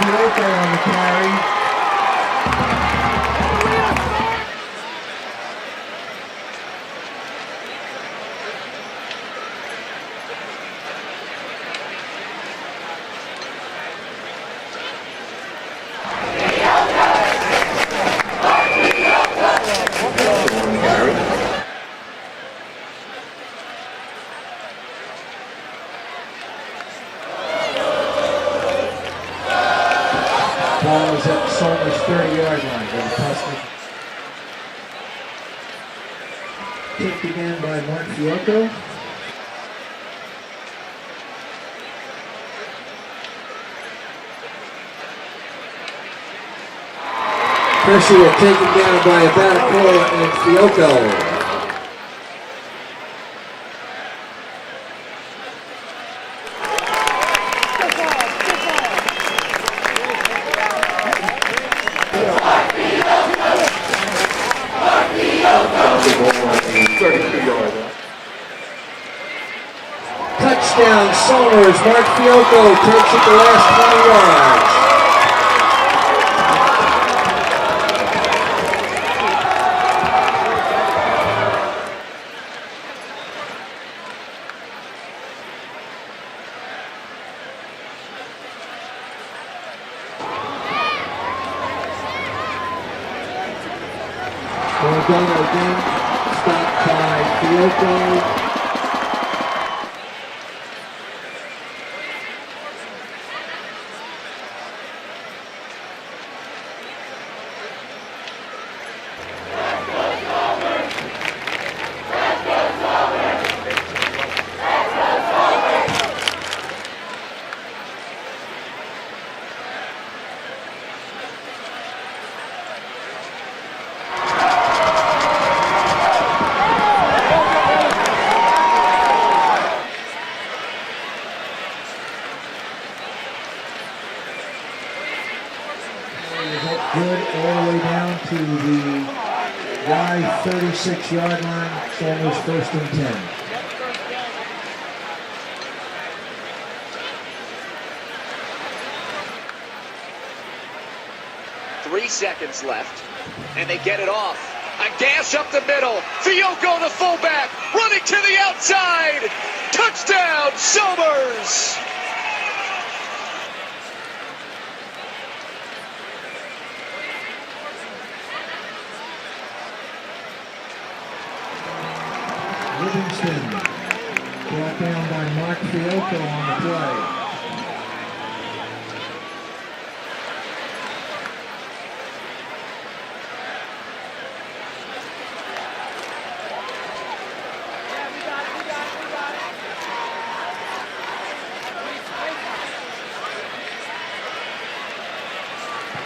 Fiocco on the carry. Ball is at Somers' 30-yard line. Kicked again by Marc Fiocco. Pressure taken down by Abatacola and Fiocco. Touchdown, Somers. Marc Fiocco takes it the last 20 yards. Bordello again, stopped by Fiocco. Good all the way down to the Y 36-yard line. Somers first and 10. Three seconds left, and they get it off. A gas up the middle. Fiocco, the fullback, running to the outside. Touchdown, Somers! Livingston brought down by Marc Fiocco on the play.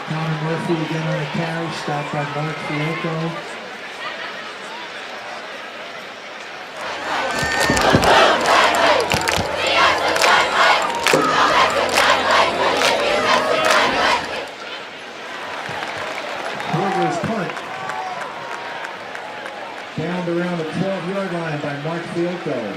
Connor Murphy again on the carry, stopped by Marc Fiocco. Punt. Downed around the 12-yard line by Marc Fiocco.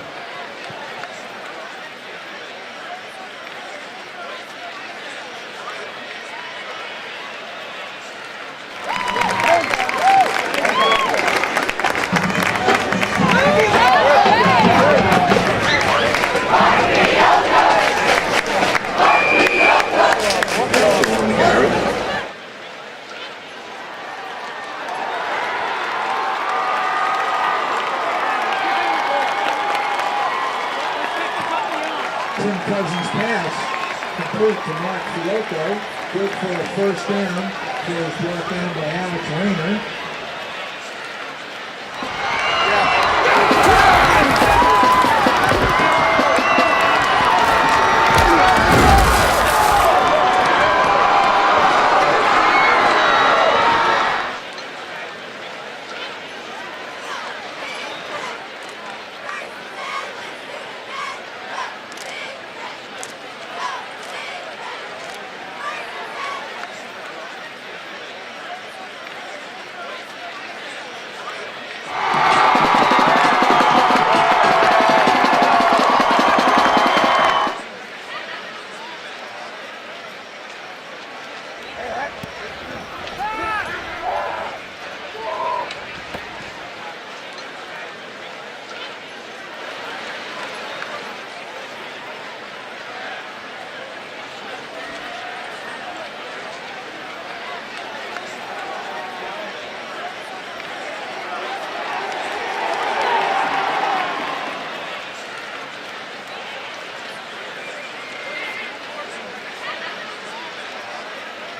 Tim Cousins' pass complete to Marc Fiocco. Good for a first down. Here's brought down by Alex Rayner.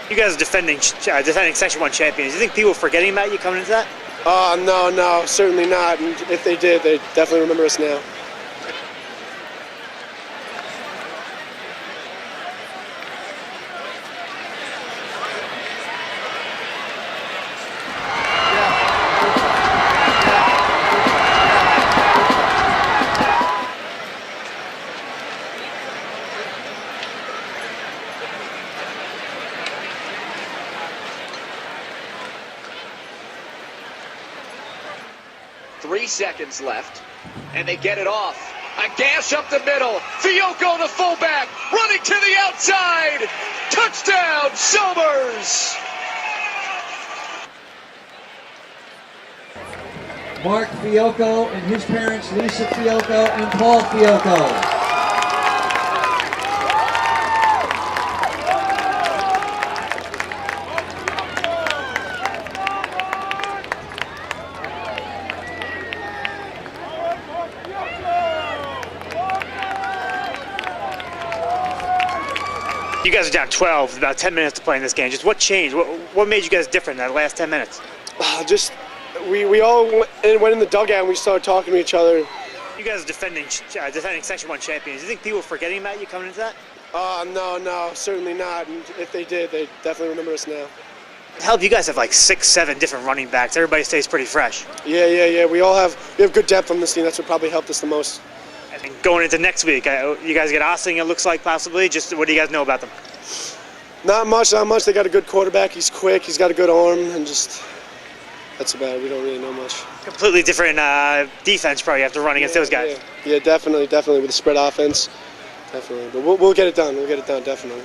You guys are defending Section 1 champions. Do you think people are forgetting about you coming into that? No, certainly not. And if they did, they definitely remember us now. Three seconds left, and they get it off. A gash up the middle. Fiocco, the fullback, running to the outside. Touchdown, Somers! Marc Fiocco and his parents, Lisa Fiocco and Paul Fiocco. You guys are down 12, about 10 minutes to play in this game. Just what changed? What made you guys different in that last 10 minutes? We all went in the dugout and we started talking to each other. You guys are defending Section 1 champions. Do you think people are forgetting about you coming into that? No, certainly not. And if they did, they definitely remember us now. Help, you guys have like 6, 7 different running backs. Everybody stays pretty fresh. Yeah. We have good depth on this team. That's what probably helped us the most. And going into next week, you guys get Ossing, it looks like, possibly. Just what do you guys know about them? Not much. They got a good quarterback. He's quick. He's got a good arm, and just that's about it. We don't really know much. Completely different defense, probably, after running against those guys. Yeah, definitely with the spread offense. Definitely. But we'll get it done. We'll get it done, definitely.